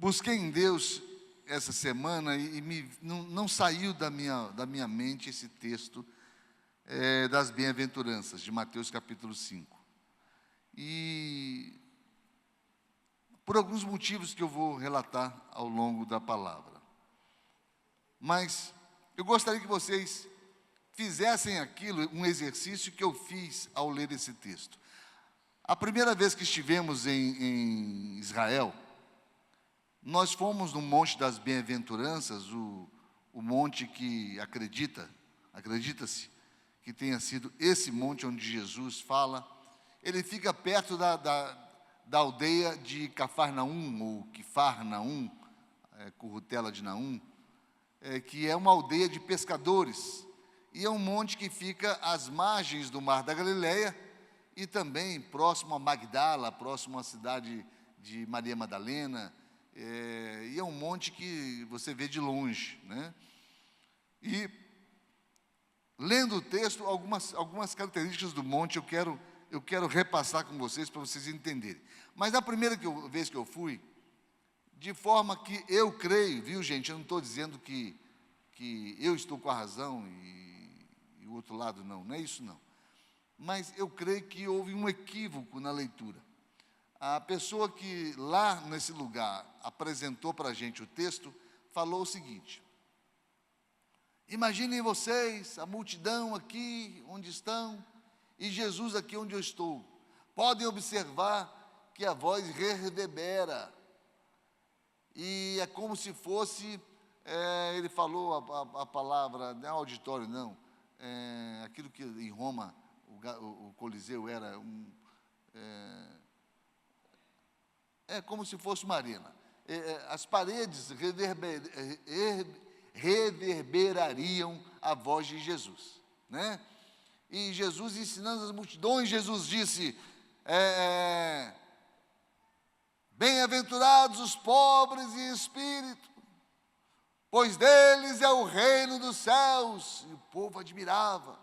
Busquei em Deus essa semana e não saiu da minha mente esse texto das bem-aventuranças, de Mateus capítulo 5. E por alguns motivos que eu vou relatar ao longo da palavra. Mas eu gostaria que vocês fizessem aquilo, um exercício que eu fiz ao ler esse texto. A primeira vez que estivemos em Israel, nós fomos no Monte das Bem-aventuranças, o monte que acredita-se que tenha sido esse monte onde Jesus fala. Ele fica perto da aldeia de Cafarnaum, ou Quifarnaum, Currutela de Naum, que é uma aldeia de pescadores. E é um monte que fica às margens do Mar da Galileia e também próximo a Magdala, próximo à cidade de Maria Madalena. E é um monte que você vê de longe, né? E, lendo o texto, algumas características do monte eu quero repassar com vocês para vocês entenderem. Mas a primeira vez que eu fui, de forma que eu creio, viu, gente? Eu não estou dizendo que eu estou com a razão e o outro lado não é isso não. Mas eu creio que houve um equívoco na leitura. A pessoa que lá nesse lugar apresentou para a gente o texto, falou o seguinte: imaginem vocês a multidão aqui onde estão e Jesus aqui onde eu estou. Podem observar que a voz reverbera. E é como se fosse, ele falou a palavra, não é auditório não, aquilo que em Roma o Coliseu era como se fosse uma arena. As paredes reverberariam a voz de Jesus, né? E Jesus ensinando as multidões, Jesus disse, bem-aventurados os pobres em espírito, pois deles é o reino dos céus. E o povo admirava.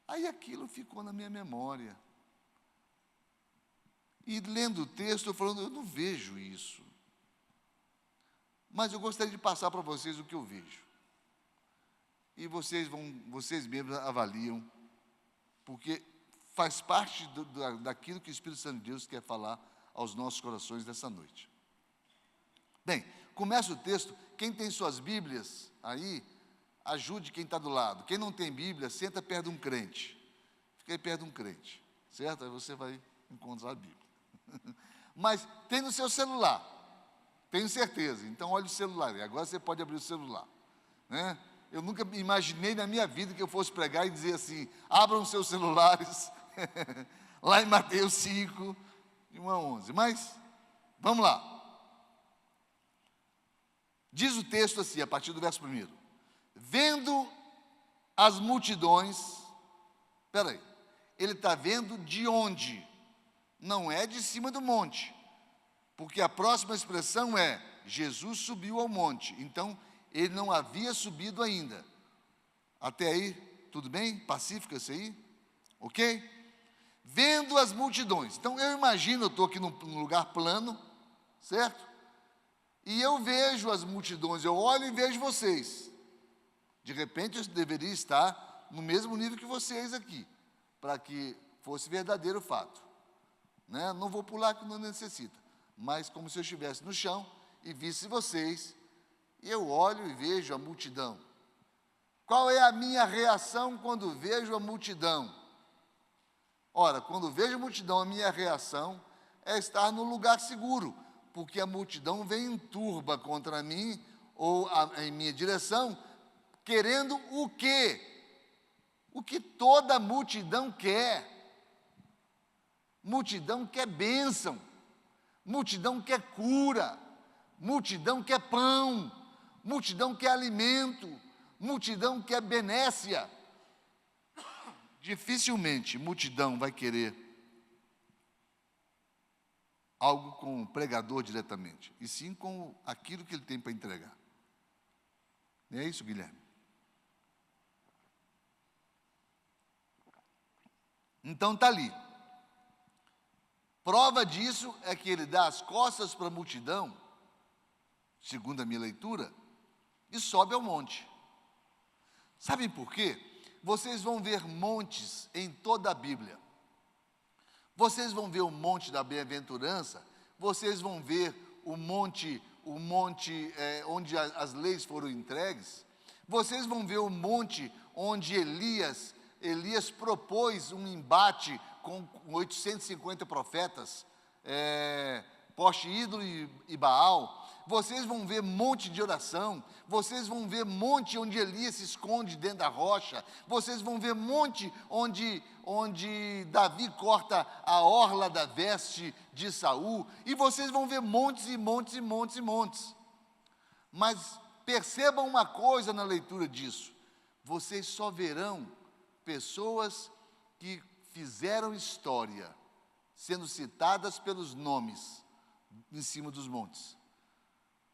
Aí aquilo ficou na minha memória. E lendo o texto, eu falando, eu não vejo isso. Mas eu gostaria de passar para vocês o que eu vejo. E vocês mesmos avaliam, porque faz parte daquilo que o Espírito Santo de Deus quer falar aos nossos corações nessa noite. Bem, começa o texto. Quem tem suas Bíblias aí, ajude quem está do lado. Quem não tem Bíblia, senta perto de um crente. Fica aí perto de um crente, certo? Aí você vai encontrar a Bíblia. Mas tem no seu celular, tenho certeza. Então olhe o celular, e agora você pode abrir o celular, né? Eu nunca imaginei na minha vida que eu fosse pregar e dizer assim: abram seus celulares, lá em Mateus 5, de 1 a 11. Mas, vamos lá. Diz o texto assim, a partir do verso 1. Vendo as multidões, espera aí, ele está vendo de onde? Não é de cima do monte, porque a próxima expressão é: Jesus subiu ao monte. Então, ele não havia subido ainda. Até aí, tudo bem? Pacífico isso aí? Ok? Vendo as multidões. Então, eu imagino, eu estou aqui num lugar plano, certo? E eu vejo as multidões, eu olho e vejo vocês. De repente, eu deveria estar no mesmo nível que vocês aqui, para que fosse verdadeiro o fato. Né? Não vou pular que não necessita, mas como se eu estivesse no chão e visse vocês, e eu olho e vejo a multidão. Qual é a minha reação quando vejo a multidão? Ora, quando vejo a multidão, a minha reação é estar no lugar seguro, porque a multidão vem em turba contra mim, ou em minha direção, querendo o quê? O que toda multidão quer. Multidão quer bênção, multidão quer cura, multidão quer pão, multidão quer alimento, multidão quer benécia. Dificilmente multidão vai querer algo com o pregador diretamente, e sim com aquilo que ele tem para entregar. Não é isso, Guilherme? Então está ali. Prova disso é que ele dá as costas para a multidão segundo a minha leitura, e sobe ao monte. Sabem por quê? Vocês vão ver montes em toda a Bíblia. Vocês vão ver o monte da bem-aventurança, vocês vão ver o monte onde as leis foram entregues, vocês vão ver o monte onde Elias propôs um embate com 850 profetas, poste ídolo e Baal. Vocês vão ver monte de oração, vocês vão ver monte onde Elias se esconde dentro da rocha, vocês vão ver monte onde Davi corta a orla da veste de Saul, e vocês vão ver montes e montes e montes e montes. Mas percebam uma coisa na leitura disso: vocês só verão pessoas que fizeram história sendo citadas pelos nomes em cima dos montes.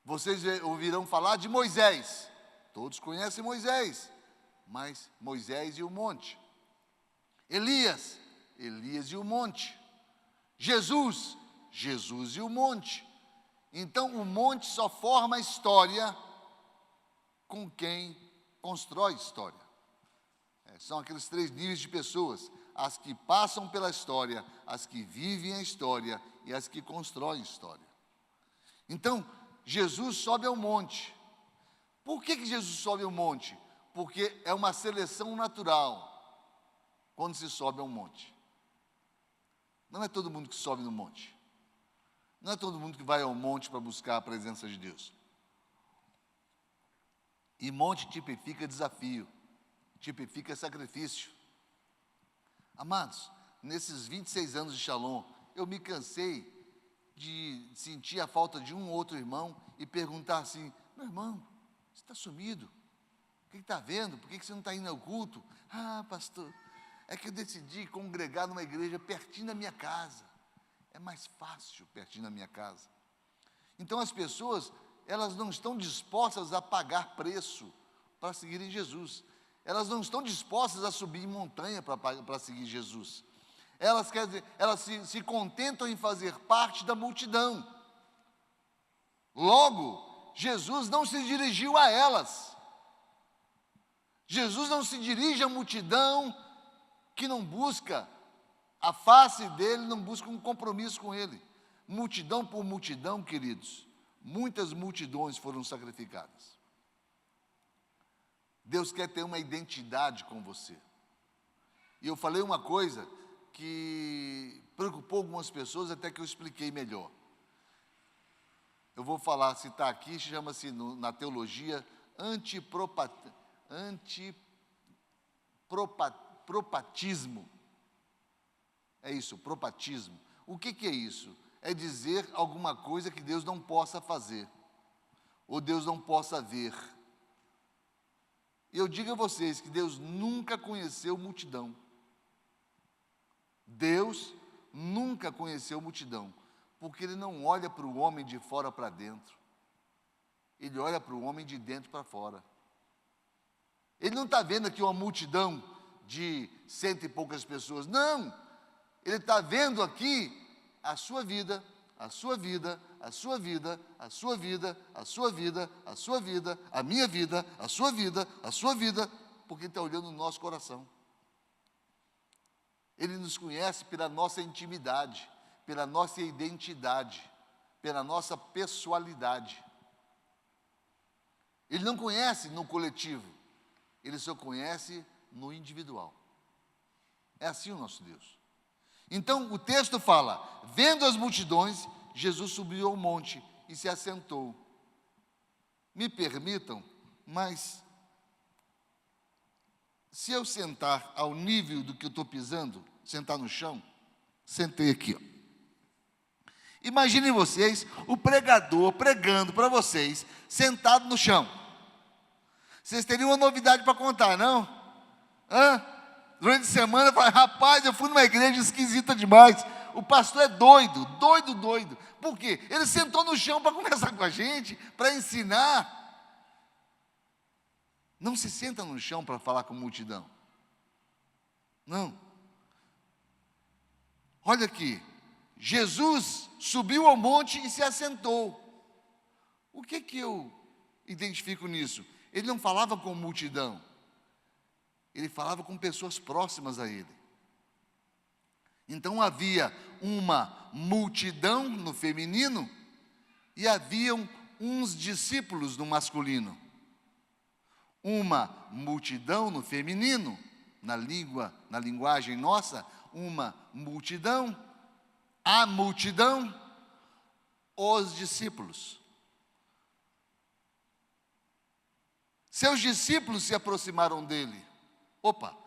Vocês ouvirão falar de Moisés, todos conhecem Moisés, mas Moisés e o monte. Elias e o monte. Jesus e o monte. Então o monte só forma história com quem constrói história. São aqueles 3 níveis de pessoas: as que passam pela história, as que vivem a história e as que constroem história. Então, Jesus sobe ao monte. Por que Jesus sobe ao monte? Porque é uma seleção natural quando se sobe ao monte. Não é todo mundo que sobe no monte. Não é todo mundo que vai ao monte para buscar a presença de Deus. E monte tipifica desafio, tipifica sacrifício. Amados, nesses 26 anos de Shalom, eu me cansei de sentir a falta de um ou outro irmão e perguntar assim: meu irmão, você está sumido? O que está vendo? Por que você não está indo ao culto? Ah, pastor, é que eu decidi congregar numa igreja pertinho da minha casa. É mais fácil pertinho da minha casa. Então as pessoas, elas não estão dispostas a pagar preço para seguirem Jesus. Elas não estão dispostas a subir em montanha para seguir Jesus. Elas se contentam em fazer parte da multidão. Logo, Jesus não se dirigiu a elas. Jesus não se dirige à multidão que não busca a face dele, não busca um compromisso com ele. Multidão por multidão, queridos, muitas multidões foram sacrificadas. Deus quer ter uma identidade com você. E eu falei uma coisa que preocupou algumas pessoas, até que eu expliquei melhor. Eu vou citar aqui, chama-se na teologia propatismo. É isso, propatismo. O que é isso? É dizer alguma coisa que Deus não possa fazer, ou Deus não possa ver. Eu digo a vocês que Deus nunca conheceu multidão. Deus nunca conheceu multidão, porque Ele não olha para o homem de fora para dentro. Ele olha para o homem de dentro para fora. Ele não está vendo aqui uma multidão de 100 e poucas pessoas. Não! Ele está vendo aqui a sua vida, a sua vida, a sua vida, a sua vida, a sua vida, a sua vida, a minha vida, a sua vida, a sua vida, porque Ele está olhando no nosso coração. Ele nos conhece pela nossa intimidade, pela nossa identidade, pela nossa pessoalidade. Ele não conhece no coletivo, Ele só conhece no individual. É assim o nosso Deus. Então o texto fala: vendo as multidões, Jesus subiu ao monte e se assentou. Me permitam, mas se eu sentar ao nível do que eu estou pisando, sentar no chão, sentei aqui, ó. Imaginem vocês, o pregador pregando para vocês, sentado no chão. Vocês teriam uma novidade para contar, não? Durante a semana, eu falei: rapaz, eu fui numa igreja esquisita demais. O pastor é doido. Por quê? Ele sentou no chão para conversar com a gente, para ensinar. Não se senta no chão para falar com a multidão. Não. Olha aqui. Jesus subiu ao monte e se assentou. O que eu identifico nisso? Ele não falava com multidão, ele falava com pessoas próximas a ele. Então havia uma multidão no feminino e haviam uns discípulos no masculino. Uma multidão no feminino, na linguagem nossa, uma multidão, a multidão, os discípulos. Seus discípulos se aproximaram dele. Opa,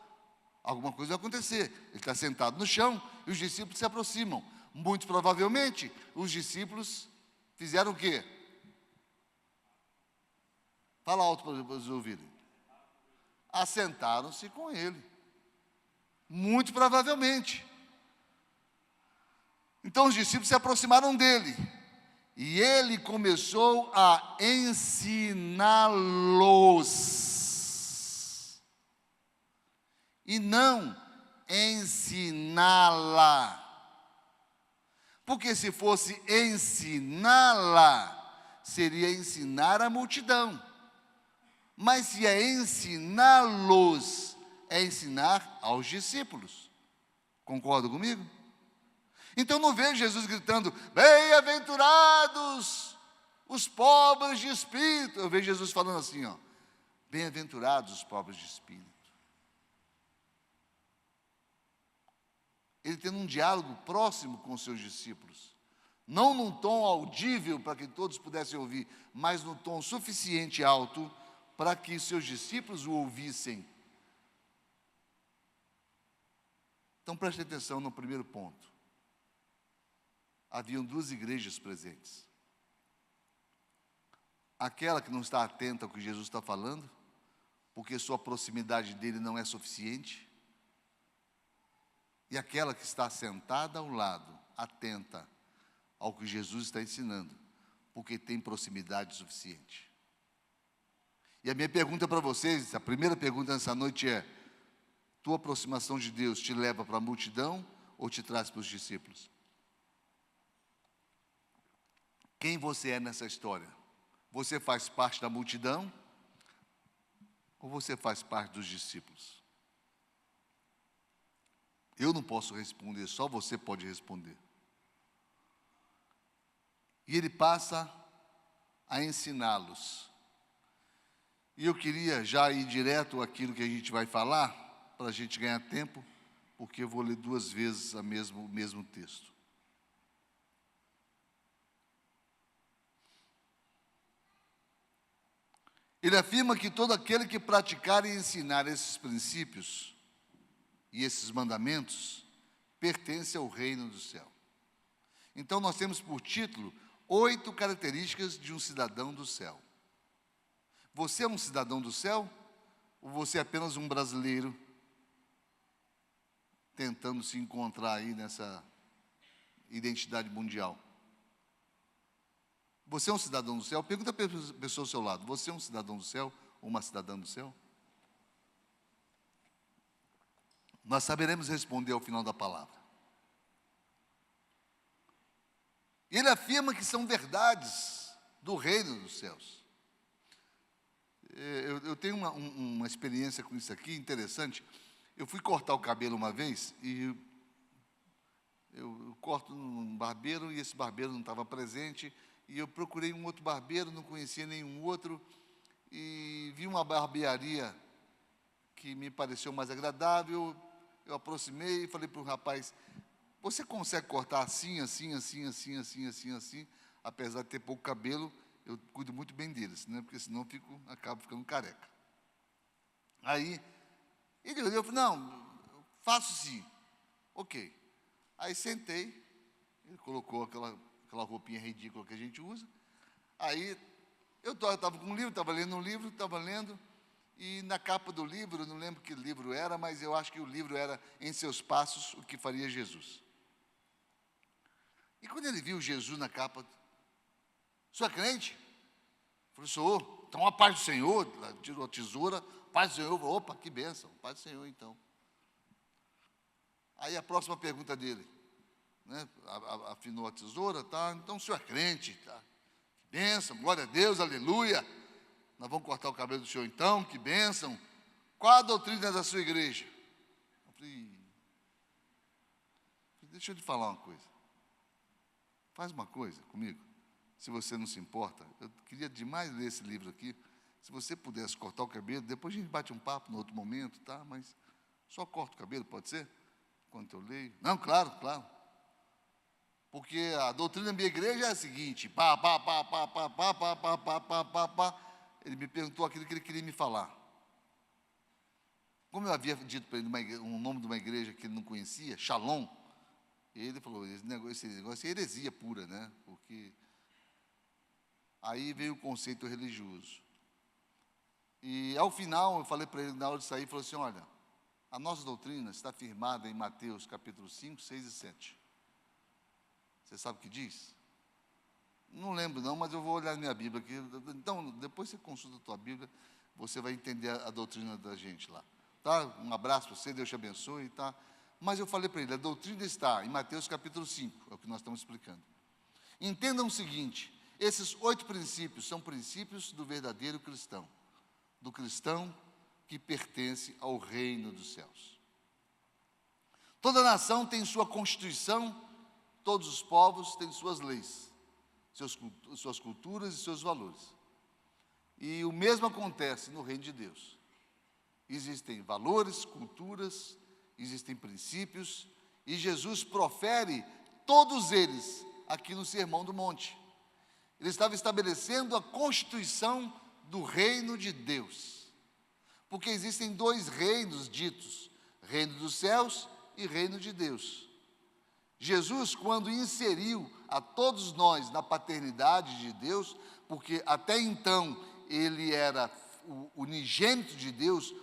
alguma coisa vai acontecer. Ele está sentado no chão e os discípulos se aproximam. Muito provavelmente, os discípulos fizeram o quê? Fala alto para eles ouvirem. Assentaram-se com ele. Muito provavelmente. Então os discípulos se aproximaram dele. E ele começou a ensiná-los. E não ensiná-la. Porque se fosse ensiná-la, seria ensinar a multidão. Mas se é ensiná-los, é ensinar aos discípulos. Concorda comigo? Então não vejo Jesus gritando, bem-aventurados os pobres de espírito. Eu vejo Jesus falando assim, ó, bem-aventurados os pobres de espírito. Ele tendo um diálogo próximo com os seus discípulos. Não num tom audível para que todos pudessem ouvir, mas num tom suficiente alto para que seus discípulos o ouvissem. Então preste atenção no primeiro ponto. Haviam duas igrejas presentes. Aquela que não está atenta ao que Jesus está falando, porque sua proximidade dele não é suficiente. E aquela que está sentada ao lado, atenta ao que Jesus está ensinando, porque tem proximidade suficiente. E a minha pergunta para vocês, a primeira pergunta nessa noite é: tua aproximação de Deus te leva para a multidão ou te traz para os discípulos? Quem você é nessa história? Você faz parte da multidão ou você faz parte dos discípulos? Eu não posso responder, só você pode responder. E ele passa a ensiná-los. E eu queria já ir direto àquilo que a gente vai falar, para a gente ganhar tempo, porque eu vou ler duas vezes o mesmo texto. Ele afirma que todo aquele que praticar e ensinar esses princípios e esses mandamentos pertence ao reino do céu. Então nós temos por título 8 características de um cidadão do céu. Você é um cidadão do céu ou você é apenas um brasileiro tentando se encontrar aí nessa identidade mundial? Você é um cidadão do céu? Pergunta para a pessoa ao seu lado. Você é um cidadão do céu ou uma cidadã do céu? Nós saberemos responder ao final da palavra. Ele afirma que são verdades do reino dos céus. Eu tenho uma experiência com isso aqui interessante. Eu fui cortar o cabelo uma vez e eu corto num barbeiro e esse barbeiro não estava presente. E eu procurei um outro barbeiro, não conhecia nenhum outro, e vi uma barbearia que me pareceu mais agradável. Eu aproximei e falei para o rapaz, você consegue cortar assim, assim, assim, assim, assim, assim, assim? Apesar de ter pouco cabelo, eu cuido muito bem deles, né? Porque senão acabo ficando careca. Aí, ele olhou e falou, não, faço sim. Ok. Aí sentei, ele colocou aquela roupinha ridícula que a gente usa. Aí, eu estava com um livro, estava lendo, e na capa do livro, eu não lembro que livro era, mas eu acho que o livro era Em Seus Passos, o que faria Jesus. E quando ele viu Jesus na capa, o senhor é crente? Falei, sou. Então a paz do Senhor, tirou a tesoura, paz do Senhor, opa, que bênção, paz do Senhor então. Aí a próxima pergunta dele, né, afinou a tesoura, tá? Então o senhor é crente, tá? bênção, glória a Deus, aleluia. Nós vamos cortar o cabelo do senhor então, que bênção. Qual a doutrina da sua igreja? Eu falei, deixa eu te falar uma coisa. Faz uma coisa comigo, se você não se importa. Eu queria demais ler esse livro aqui. Se você pudesse cortar o cabelo, depois a gente bate um papo no outro momento, tá? Mas só corta o cabelo, pode ser? Enquanto eu leio. Não, claro, claro. Porque a doutrina da minha igreja é a seguinte, Ele me perguntou aquilo que ele queria me falar. Como eu havia dito para ele um nome de uma igreja que ele não conhecia, Shalom, ele falou, esse negócio é heresia pura, né? Porque aí veio o conceito religioso. E ao final, eu falei para ele, na hora de sair, ele falou assim, olha, a nossa doutrina está firmada em Mateus capítulo 5, 6 e 7. Você sabe o que diz? Não lembro não, mas eu vou olhar na minha Bíblia aqui. Então, depois você consulta a tua Bíblia, você vai entender a doutrina da gente lá. Tá? Um abraço para você, Deus te abençoe, tá? Mas eu falei para ele, a doutrina está em Mateus capítulo 5, é o que nós estamos explicando. Entendam o seguinte, esses 8 princípios são princípios do verdadeiro cristão, do cristão que pertence ao reino dos céus. Toda nação tem sua constituição, todos os povos têm suas leis, suas culturas e seus valores. E o mesmo acontece no reino de Deus. Existem valores, culturas, existem princípios, e Jesus profere todos eles aqui no Sermão do Monte. Ele estava estabelecendo a constituição do reino de Deus. Porque existem 2 reinos ditos, reino dos céus e reino de Deus. Jesus, quando inseriu a todos nós na paternidade de Deus, porque até então ele era o unigênito de Deus,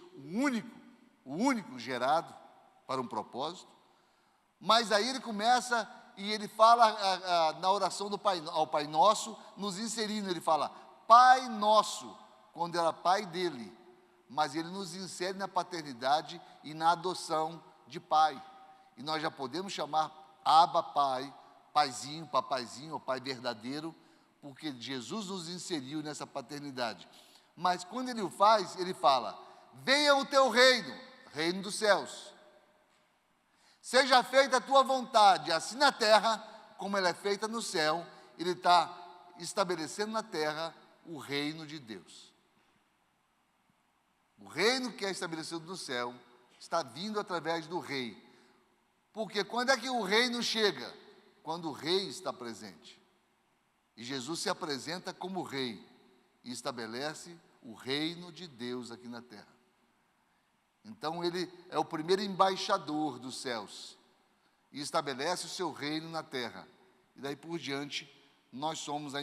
o único gerado para um propósito, mas aí ele começa e ele fala na oração ao Pai Nosso, nos inserindo, ele fala, Pai Nosso, quando era pai dele, mas ele nos insere na paternidade e na adoção de pai, e nós já podemos chamar Abba Pai, Paizinho, Papaizinho, ou Pai verdadeiro, porque Jesus nos inseriu nessa paternidade. Mas quando ele o faz, ele fala, venha o teu reino, reino dos céus. Seja feita a tua vontade, assim na terra, como ela é feita no céu. Ele está estabelecendo na terra o reino de Deus. O reino que é estabelecido no céu está vindo através do rei. Porque quando é que o reino chega? Quando o rei está presente. E Jesus se apresenta como rei e estabelece o reino de Deus aqui na terra. Então ele é o primeiro embaixador dos céus e estabelece o seu reino na terra. E daí por diante, nós somos a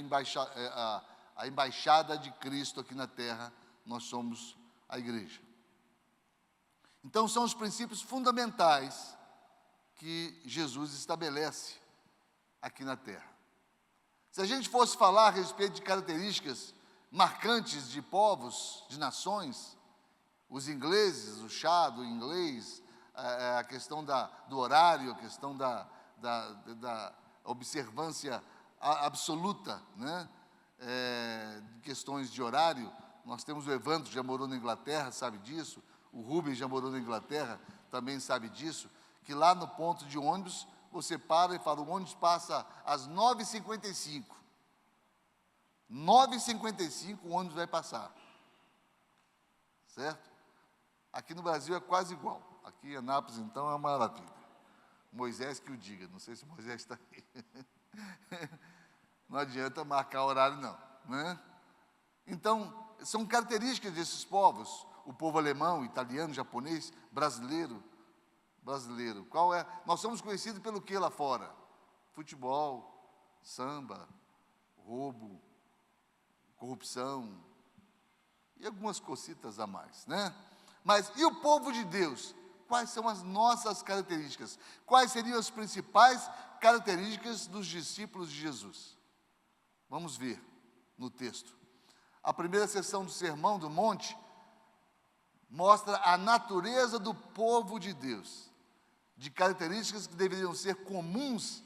embaixada de Cristo aqui na terra, nós somos a igreja. Então são os princípios fundamentais que Jesus estabelece aqui na terra. Se a gente fosse falar a respeito de características marcantes de povos, de nações, os ingleses, o chá do inglês, a questão do horário, a questão da observância absoluta, né? Questões de horário, nós temos o Evandro, que já morou na Inglaterra, sabe disso, o Rubens já morou na Inglaterra, também sabe disso, que lá no ponto de ônibus, você para e fala, o ônibus passa às 9h55. 9h55 o ônibus vai passar. Certo? Aqui no Brasil é quase igual. Aqui em Anápolis, então, é uma maravilha. Moisés que o diga, não sei se Moisés está aí. Não adianta marcar horário, não, né? Então, são características desses povos, o povo alemão, italiano, japonês, brasileiro. Qual é? Nós somos conhecidos pelo que lá fora? Futebol, samba, roubo, corrupção e algumas cositas a mais, né? Mas e o povo de Deus? Quais são as nossas características? Quais seriam as principais características dos discípulos de Jesus? Vamos ver no texto. A primeira sessão do Sermão do Monte mostra a natureza do povo de Deus, de características que deveriam ser comuns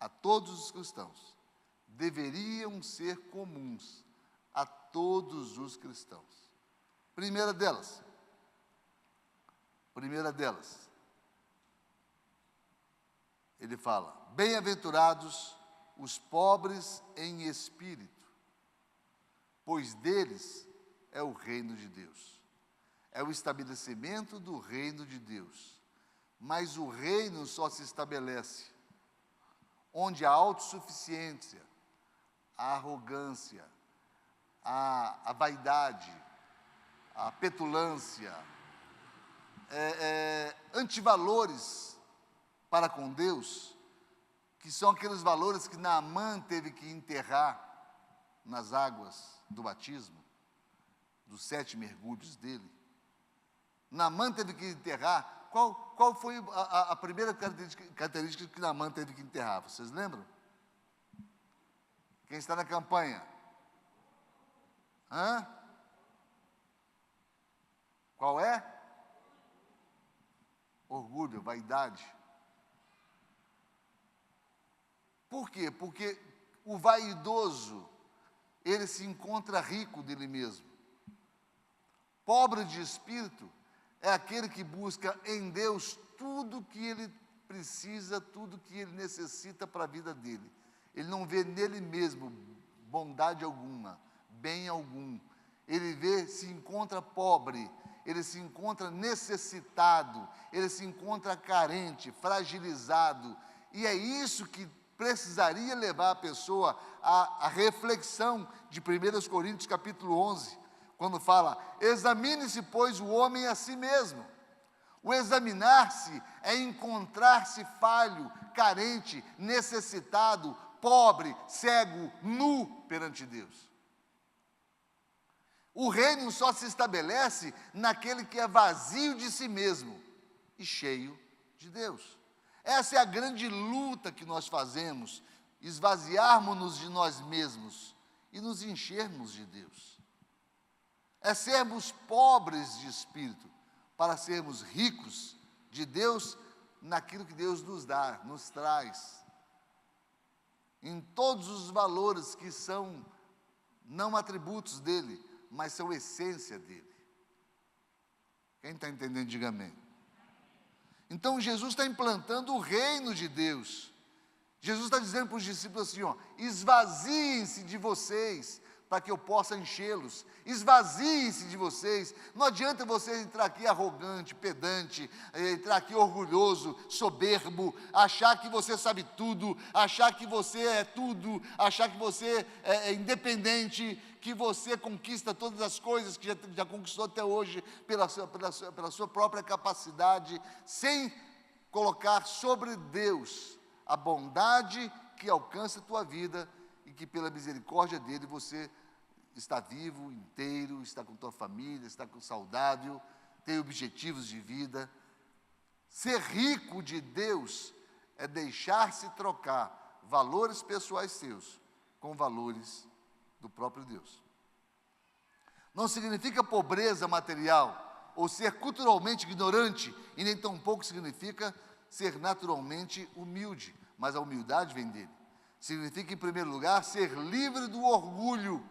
a todos os cristãos. deveriam ser comuns a todos os cristãos. Primeira delas, ele fala: bem-aventurados os pobres em espírito, pois deles é o reino de Deus. É o estabelecimento do reino de Deus. Mas o reino só se estabelece onde a autossuficiência, a arrogância, a vaidade, a petulância, antivalores para com Deus, que são aqueles valores que Naamã teve que enterrar nas águas do batismo, dos 7 mergulhos dele. Naamã teve que enterrar. Qual foi a primeira característica que Naamã teve que enterrar? Vocês lembram? Quem está na campanha? Qual é? Orgulho, vaidade. Por quê? Porque o vaidoso, ele se encontra rico dele mesmo. Pobre de espírito é aquele que busca em Deus tudo que ele precisa, tudo que ele necessita para a vida dele. Ele não vê nele mesmo bondade alguma, bem algum. Ele se encontra pobre, ele se encontra necessitado, ele se encontra carente, fragilizado. E é isso que precisaria levar a pessoa à reflexão de 1 Coríntios capítulo 11, quando fala: examine-se, pois, o homem a si mesmo. O examinar-se é encontrar-se falho, carente, necessitado, pobre, cego, nu perante Deus. O reino só se estabelece naquele que é vazio de si mesmo e cheio de Deus. Essa é a grande luta que nós fazemos, esvaziarmos-nos de nós mesmos e nos enchermos de Deus. É sermos pobres de espírito para sermos ricos de Deus naquilo que Deus nos dá, nos traz. Em todos os valores que são não atributos dele, mas são essência dele. Quem está entendendo, diga amém. Então Jesus está implantando o reino de Deus. Jesus está dizendo para os discípulos assim, esvaziem-se de vocês, para que eu possa enchê-los. Esvaziem-se de vocês. Não adianta você entrar aqui arrogante, pedante, entrar aqui orgulhoso, soberbo, achar que você sabe tudo, achar que você é tudo, achar que você é independente, que você conquista todas as coisas que já conquistou até hoje pela sua própria capacidade, sem colocar sobre Deus a bondade que alcança a tua vida e que pela misericórdia dele você está vivo, inteiro, está com tua família, está saudável, tem objetivos de vida. Ser rico de Deus é deixar-se trocar valores pessoais seus com valores do próprio Deus. Não significa pobreza material ou ser culturalmente ignorante, e nem tampouco significa ser naturalmente humilde, mas a humildade vem dele. Significa, em primeiro lugar, ser livre do orgulho.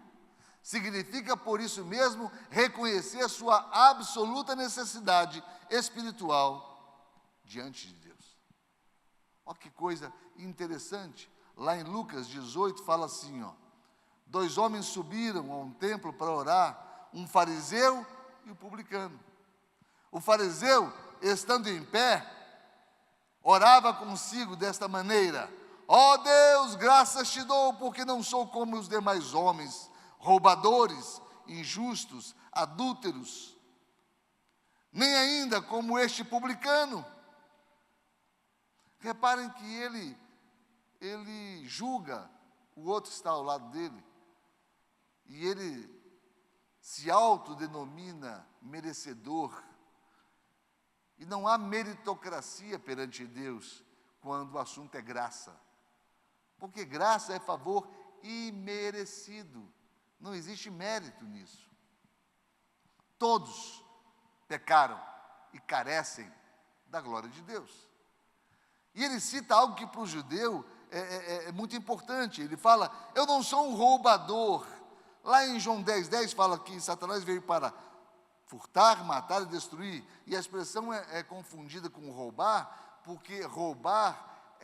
Significa, por isso mesmo, reconhecer sua absoluta necessidade espiritual diante de Deus. Olha que coisa interessante. Lá em Lucas 18 fala assim, 2 homens subiram a um templo para orar, um fariseu e um publicano. O fariseu, estando em pé, orava consigo desta maneira: ó Deus, graças te dou, porque não sou como os demais homens, roubadores, injustos, adúlteros, nem ainda como este publicano. Reparem que ele julga o outro que está ao lado dele, e ele se autodenomina merecedor. E não há meritocracia perante Deus quando o assunto é graça. Porque graça é favor imerecido. Não existe mérito nisso. Todos pecaram e carecem da glória de Deus. E ele cita algo que para o judeu é muito importante. Ele fala, eu não sou um roubador. Lá em João 10:10 fala que Satanás veio para furtar, matar e destruir. E a expressão é confundida com roubar, porque roubar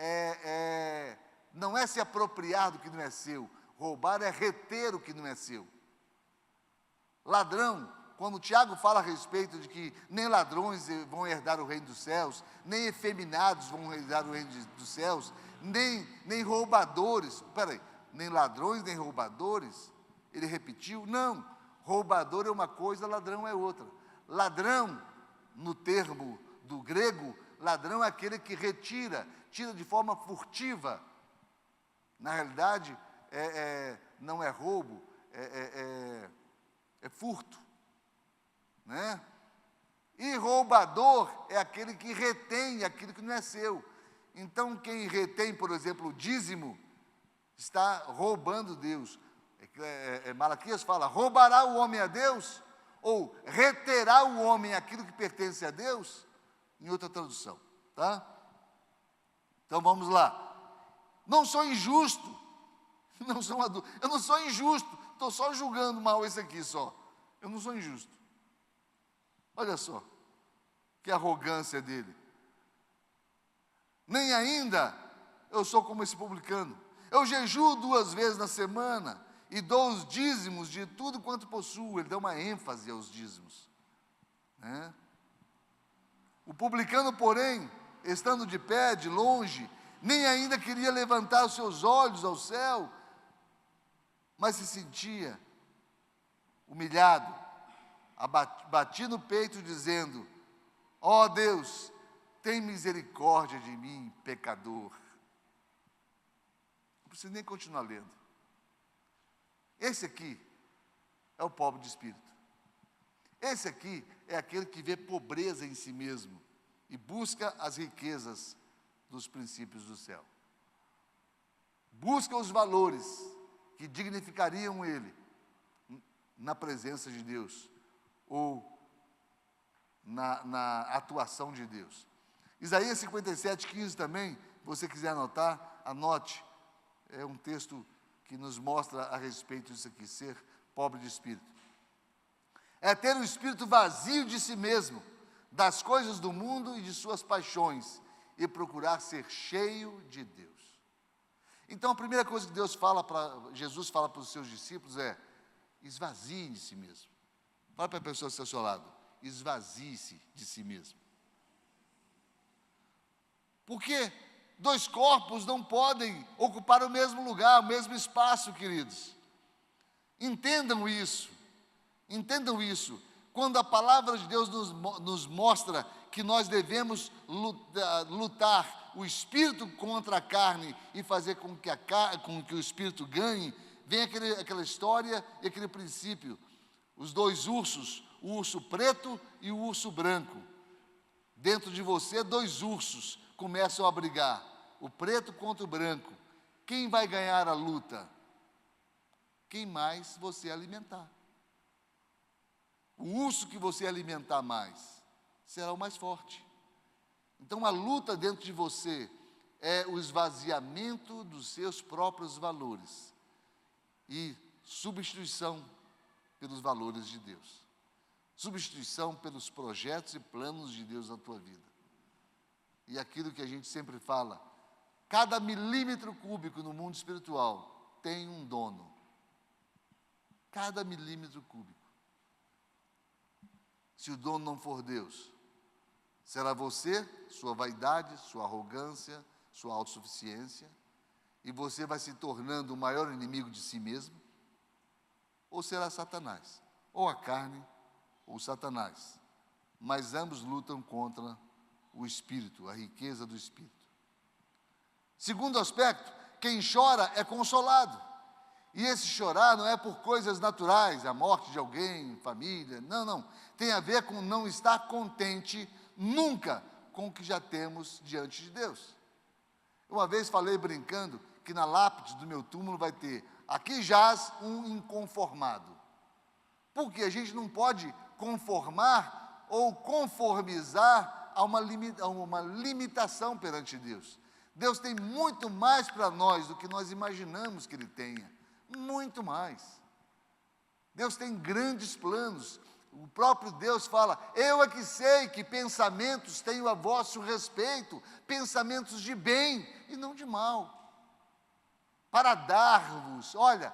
não é se apropriar do que não é seu. Roubar é reter o que não é seu. Ladrão, quando Tiago fala a respeito de que nem ladrões vão herdar o reino dos céus, nem efeminados vão herdar o reino dos céus, nem roubadores, nem ladrões, nem roubadores, ele repetiu, não, roubador é uma coisa, ladrão é outra. Ladrão, no termo do grego, ladrão é aquele que tira de forma furtiva. Na realidade, não é roubo, é furto, né? E roubador é aquele que retém aquilo que não é seu. Então, quem retém, por exemplo, o dízimo, está roubando Deus. Malaquias fala, roubará o homem a Deus? Ou reterá o homem aquilo que pertence a Deus? Em outra tradução, tá? Então, vamos lá. Não sou injusto, eu não sou injusto, estou só julgando mal esse aqui só. Eu não sou injusto. Olha só, que arrogância dele. Nem ainda eu sou como esse publicano. Eu jejuo 2 vezes na semana e dou os dízimos de tudo quanto possuo. Ele dá uma ênfase aos dízimos, né? O publicano, porém, estando de pé, de longe, nem ainda queria levantar os seus olhos ao céu, mas se sentia humilhado, bati no peito dizendo, ó Deus, tem misericórdia de mim, pecador. Não preciso nem continuar lendo. Esse aqui é o pobre de espírito. Esse aqui é aquele que vê pobreza em si mesmo e busca as riquezas dos princípios do céu. Busca os valores que dignificariam ele na presença de Deus ou na atuação de Deus. Isaías 57:15 também, se você quiser anotar, anote. É um texto que nos mostra a respeito disso aqui, ser pobre de espírito. É ter um espírito vazio de si mesmo, das coisas do mundo e de suas paixões, e procurar ser cheio de Deus. Então, a primeira coisa que Jesus fala para os seus discípulos é, esvazie de si mesmo. Fala para a pessoa que está ao seu lado, esvazie-se de si mesmo. Porque 2 corpos não podem ocupar o mesmo lugar, o mesmo espaço, queridos. Entendam isso. Entendam isso. Quando a palavra de Deus nos mostra que nós devemos lutar o espírito contra a carne e fazer com que o espírito ganhe, vem aquela história e aquele princípio. Os 2 ursos, o urso preto e o urso branco. Dentro de você, 2 ursos começam a brigar. O preto contra o branco. Quem vai ganhar a luta? Quem mais você alimentar. O urso que você alimentar mais será o mais forte. Então, a luta dentro de você é o esvaziamento dos seus próprios valores e substituição pelos valores de Deus. Substituição pelos projetos e planos de Deus na tua vida. E aquilo que a gente sempre fala, cada milímetro cúbico no mundo espiritual tem um dono. Cada milímetro cúbico. Se o dono não for Deus, será você, sua vaidade, sua arrogância, sua autossuficiência, e você vai se tornando o maior inimigo de si mesmo, ou será Satanás, ou a carne, ou Satanás. Mas ambos lutam contra o espírito, a riqueza do espírito. Segundo aspecto, quem chora é consolado. E esse chorar não é por coisas naturais, a morte de alguém, família, não. Tem a ver com não estar contente nunca com o que já temos diante de Deus. Uma vez falei brincando que na lápide do meu túmulo vai ter, aqui jaz um inconformado. Porque a gente não pode conformar ou conformizar a uma limitação perante Deus. Deus tem muito mais para nós do que nós imaginamos que Ele tenha. Muito mais. Deus tem grandes planos. O próprio Deus fala: eu é que sei que pensamentos tenho a vosso respeito, pensamentos de bem e não de mal, para dar-vos. Olha,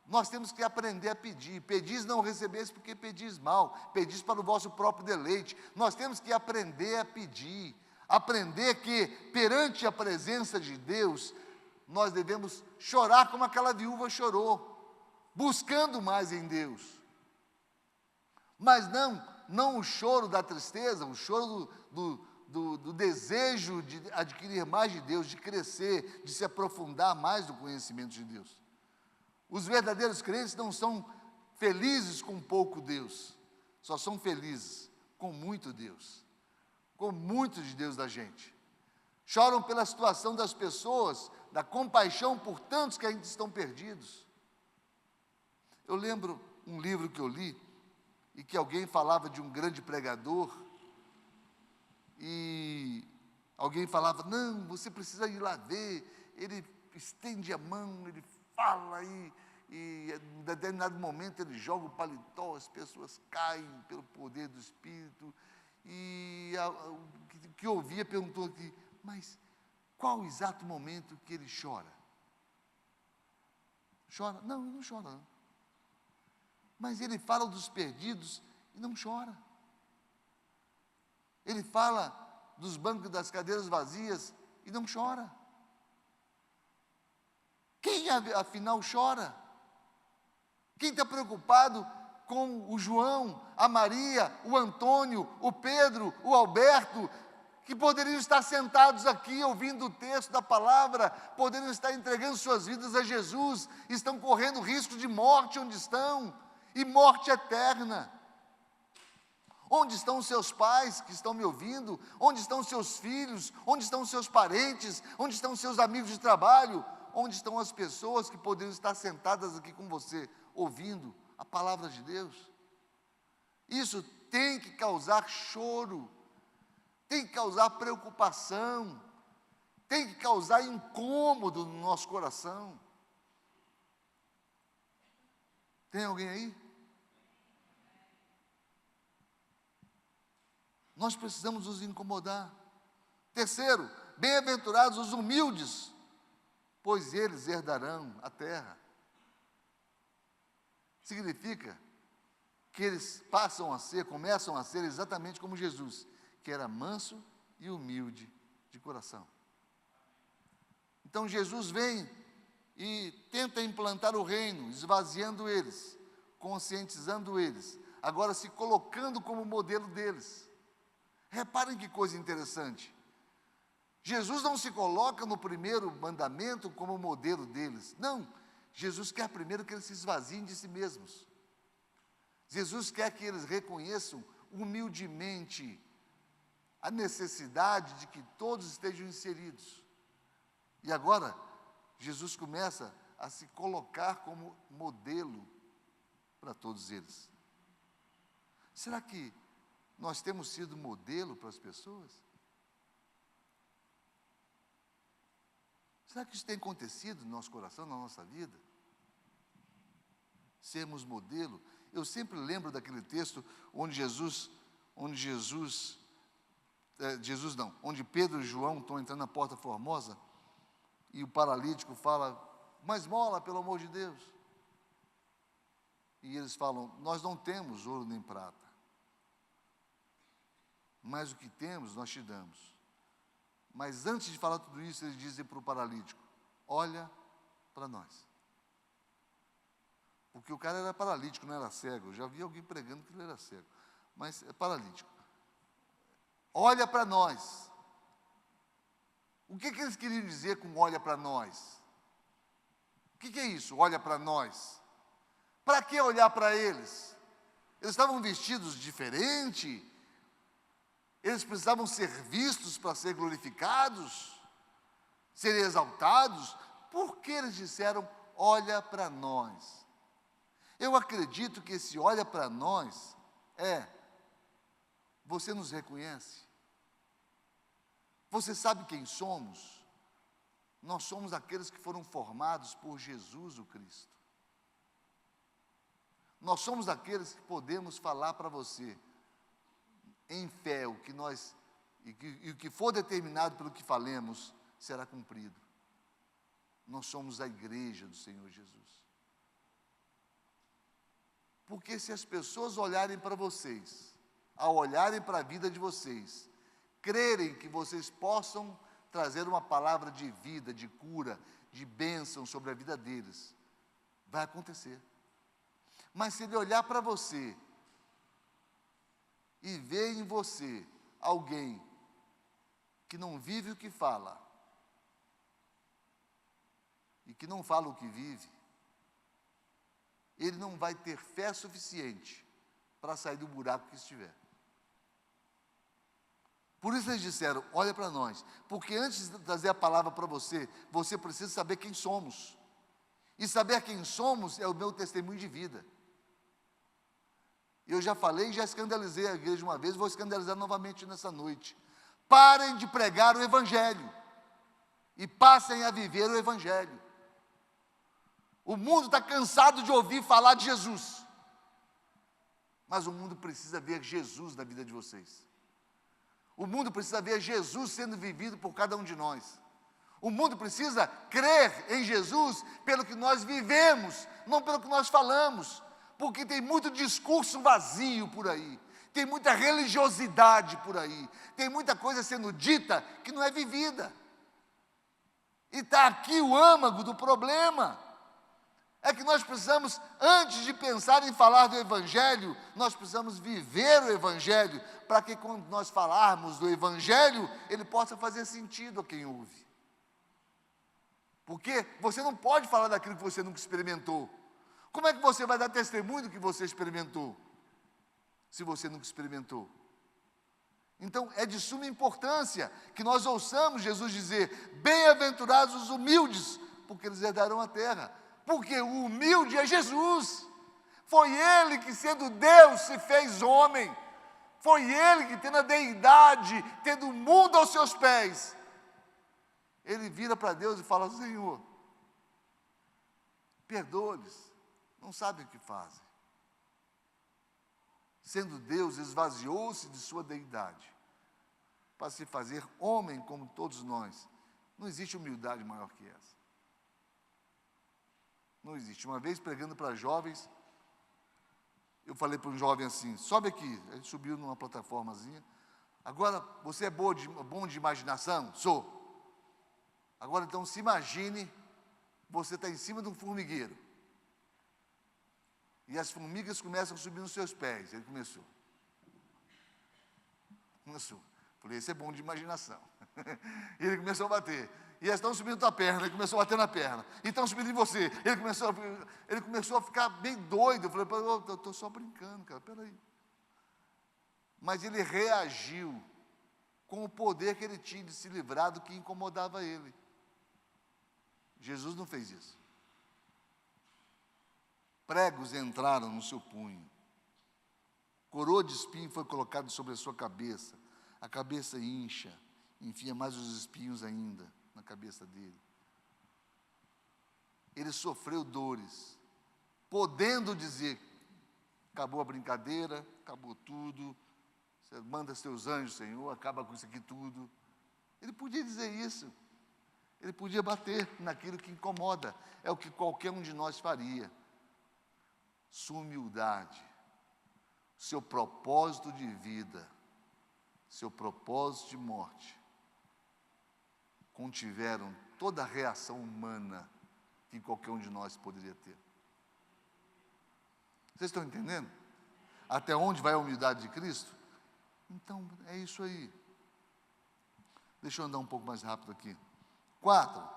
nós temos que aprender a pedir. Pedis não recebeste porque pedis mal, pedis para o vosso próprio deleite. Nós temos que aprender a pedir, aprender que perante a presença de Deus, nós devemos chorar como aquela viúva chorou, buscando mais em Deus. Mas não o choro da tristeza, o choro do desejo de adquirir mais de Deus, de crescer, de se aprofundar mais no conhecimento de Deus. Os verdadeiros crentes não são felizes com pouco Deus, só são felizes com muito Deus, com muito de Deus da gente. Choram pela situação das pessoas, da compaixão por tantos que ainda estão perdidos. Eu lembro um livro que eu li, e que alguém falava de um grande pregador, e alguém falava: não, você precisa ir lá ver, ele estende a mão, ele fala, e em determinado momento ele joga o paletó, as pessoas caem pelo poder do Espírito, e o que ouvia perguntou aqui: mas qual o exato momento que ele chora? Chora? Não, ele não chora não. Mas ele fala dos perdidos e não chora. Ele fala dos bancos das cadeiras vazias e não chora. Quem afinal chora? Quem está preocupado com o João, a Maria, o Antônio, o Pedro, o Alberto, que poderiam estar sentados aqui ouvindo o texto da palavra, poderiam estar entregando suas vidas a Jesus, estão correndo risco de morte onde estão, e morte eterna. Onde estão os seus pais que estão me ouvindo? Onde estão os seus filhos? Onde estão os seus parentes? Onde estão os seus amigos de trabalho? Onde estão as pessoas que poderiam estar sentadas aqui com você, ouvindo a palavra de Deus? Isso tem que causar choro, tem que causar preocupação, tem que causar incômodo no nosso coração. Tem alguém aí? Nós precisamos nos incomodar. Terceiro, bem-aventurados os humildes, pois eles herdarão a terra. Significa que eles começam a ser exatamente como Jesus, que era manso e humilde de coração. Então Jesus vem e tenta implantar o reino, esvaziando eles, conscientizando eles, agora se colocando como modelo deles. Reparem que coisa interessante. Jesus não se coloca no primeiro mandamento como modelo deles. Não, Jesus quer primeiro que eles se esvaziem de si mesmos. Jesus quer que eles reconheçam humildemente a necessidade de que todos estejam inseridos. E agora, Jesus começa a se colocar como modelo para todos eles. Será que nós temos sido modelo para as pessoas? Será que isso tem acontecido no nosso coração, na nossa vida? Sermos modelo? Eu sempre lembro daquele texto onde onde Pedro e João estão entrando na Porta Formosa e o paralítico fala: uma esmola, pelo amor de Deus. E eles falam: nós não temos ouro nem prata, mas o que temos nós te damos. Mas antes de falar tudo isso, eles dizem para o paralítico: olha para nós. Porque o cara era paralítico, não era cego. Eu já vi alguém pregando que ele era cego, mas é paralítico. Olha para nós. O que eles queriam dizer com olha para nós? O que é isso, olha para nós? Para que olhar para eles? Eles estavam vestidos diferente? Eles precisavam ser vistos para ser glorificados, serem exaltados? Por que eles disseram, olha para nós? Eu acredito que esse olha para nós você nos reconhece? Você sabe quem somos? Nós somos aqueles que foram formados por Jesus o Cristo. Nós somos aqueles que podemos falar para você, em fé, o que for determinado pelo que falemos, será cumprido. Nós somos a igreja do Senhor Jesus. Porque se as pessoas olharem para vocês, ao olharem para a vida de vocês, crerem que vocês possam trazer uma palavra de vida, de cura, de bênção sobre a vida deles, vai acontecer. Mas se ele olhar para você e ver em você alguém que não vive o que fala e que não fala o que vive, ele não vai ter fé suficiente para sair do buraco que estiver. Por isso eles disseram, olha para nós, porque antes de trazer a palavra para você, você precisa saber quem somos. E saber quem somos é o meu testemunho de vida. Eu já falei e já escandalizei a igreja uma vez, vou escandalizar novamente nessa noite. Parem de pregar o Evangelho e passem a viver o Evangelho. O mundo está cansado de ouvir falar de Jesus, mas o mundo precisa ver Jesus na vida de vocês. O mundo precisa ver Jesus sendo vivido por cada um de nós. O mundo precisa crer em Jesus pelo que nós vivemos, não pelo que nós falamos, porque tem muito discurso vazio por aí, tem muita religiosidade por aí, tem muita coisa sendo dita que não é vivida. E está aqui o âmago do problema. É que nós precisamos, antes de pensar em falar do Evangelho, nós precisamos viver o Evangelho, para que quando nós falarmos do Evangelho, ele possa fazer sentido a quem ouve. Porque você não pode falar daquilo que você nunca experimentou. Como é que você vai dar testemunho do que você experimentou, se você nunca experimentou? Então, é de suma importância que nós ouçamos Jesus dizer, bem-aventurados os humildes, porque eles herdarão a terra. Porque o humilde é Jesus. Foi Ele que, sendo Deus, se fez homem. Foi Ele que, tendo a deidade, tendo o mundo aos seus pés, Ele vira para Deus e fala, Senhor, perdoa-lhes, não sabem o que fazem. Sendo Deus, esvaziou-se de sua deidade, para se fazer homem como todos nós. Não existe humildade maior que essa. Não existe. Uma vez pregando para jovens, eu falei para um jovem assim, sobe aqui. Ele subiu numa plataformazinha. Agora, você é bom de imaginação? Sou. Agora, então, se imagine, você está em cima de um formigueiro. E as formigas começam a subir nos seus pés. Ele começou. Falei, esse é bom de imaginação. E ele começou a bater. E elas estão subindo na tua perna, ele começou a bater na perna. E estão subindo em você. Ele começou a ficar bem doido. Eu falei, eu estou só brincando, cara, peraí. Mas ele reagiu com o poder que ele tinha de se livrar do que incomodava ele. Jesus não fez isso. Pregos entraram no seu punho. Coroa de espinho foi colocada sobre a sua cabeça. A cabeça incha, enfia mais os espinhos ainda na cabeça dele. Ele sofreu dores, podendo dizer, acabou a brincadeira, acabou tudo, você manda seus anjos, Senhor, acaba com isso aqui tudo. Ele podia dizer isso, ele podia bater naquilo que incomoda, é o que qualquer um de nós faria. Sua humildade, seu propósito de vida, seu propósito de morte, contiveram toda a reação humana que qualquer um de nós poderia ter. Vocês estão entendendo? Até onde vai a humildade de Cristo? Então, é isso aí. Deixa eu andar um pouco mais rápido aqui. 4.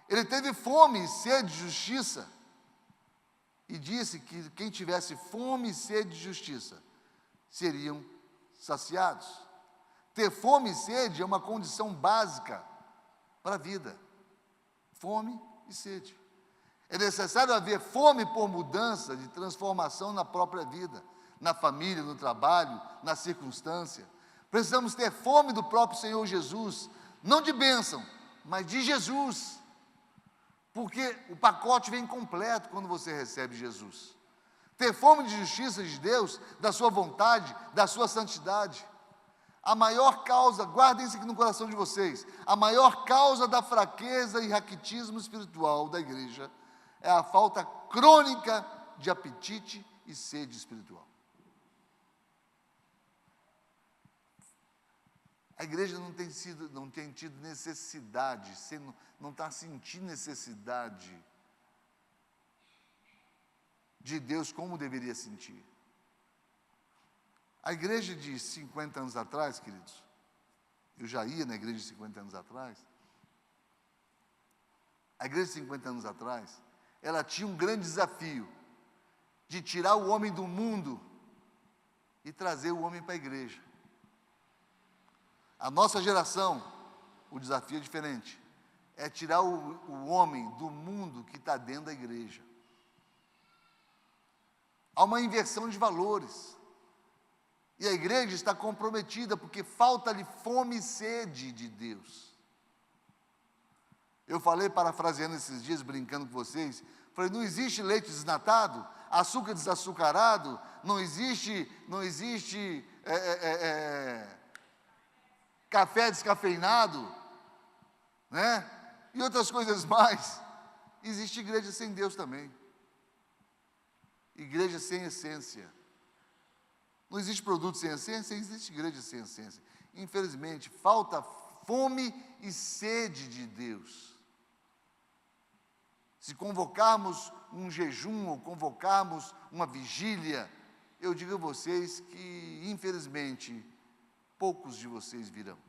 Ele teve fome e sede de justiça, e disse que quem tivesse fome e sede de justiça seriam saciados. Ter fome e sede é uma condição básica para a vida. Fome e sede. É necessário haver fome por mudança, de transformação na própria vida, na família, no trabalho, na circunstância. Precisamos ter fome do próprio Senhor Jesus, não de bênção, mas de Jesus. Porque o pacote vem completo quando você recebe Jesus. Ter fome de justiça de Deus, da sua vontade, da sua santidade. A maior causa, guardem isso aqui no coração de vocês, a maior causa da fraqueza e raquitismo espiritual da igreja é a falta crônica de apetite e sede espiritual. A igreja não tem tido necessidade, não está sentindo necessidade de Deus como deveria sentir. A igreja de 50 anos atrás, queridos, eu já ia na igreja de 50 anos atrás, a igreja de 50 anos atrás, ela tinha um grande desafio de tirar o homem do mundo e trazer o homem para a igreja. A nossa geração, o desafio é diferente, é tirar o homem do mundo que está dentro da igreja. Há uma inversão de valores. E a igreja está comprometida, porque falta-lhe fome e sede de Deus. Eu falei, parafraseando esses dias, brincando com vocês, falei, não existe leite desnatado, açúcar desaçucarado, não existe café descafeinado, né? E outras coisas mais. Existe igreja sem Deus também. Igreja sem essência. Não existe produto sem essência, existe igreja sem essência. Infelizmente, falta fome e sede de Deus. Se convocarmos um jejum ou convocarmos uma vigília, eu digo a vocês que, infelizmente, poucos de vocês virão.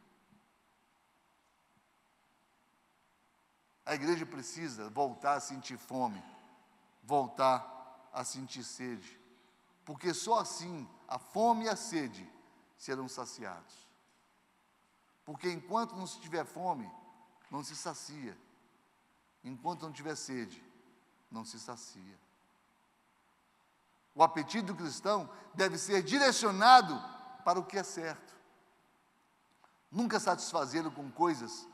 A igreja precisa voltar a sentir fome, voltar a sentir sede, porque só assim a fome e a sede serão saciados. Porque enquanto não se tiver fome, não se sacia. Enquanto não tiver sede, não se sacia. O apetite do cristão deve ser direcionado para o que é certo. Nunca satisfazê-lo com coisas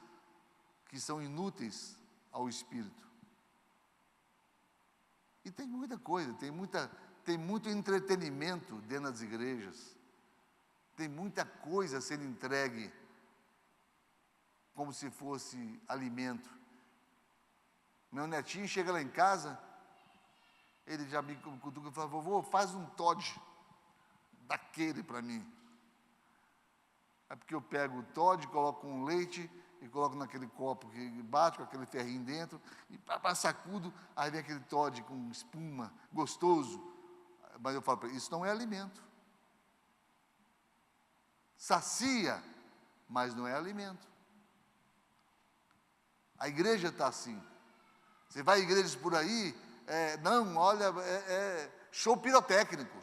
que são inúteis ao espírito. E tem muita coisa, tem muito entretenimento dentro das igrejas. Tem muita coisa sendo entregue como se fosse alimento. Meu netinho chega lá em casa, ele já me cutuca e fala, vovô, faz um Toddy daquele para mim. É porque eu pego o Toddy, coloco um leite e coloco naquele copo que bate com aquele ferrinho dentro, e sacudo, aí vem aquele Toddy com espuma, gostoso. Mas eu falo para ele, isso não é alimento. Sacia, mas não é alimento. A igreja está assim. Você vai a igrejas por aí, show pirotécnico,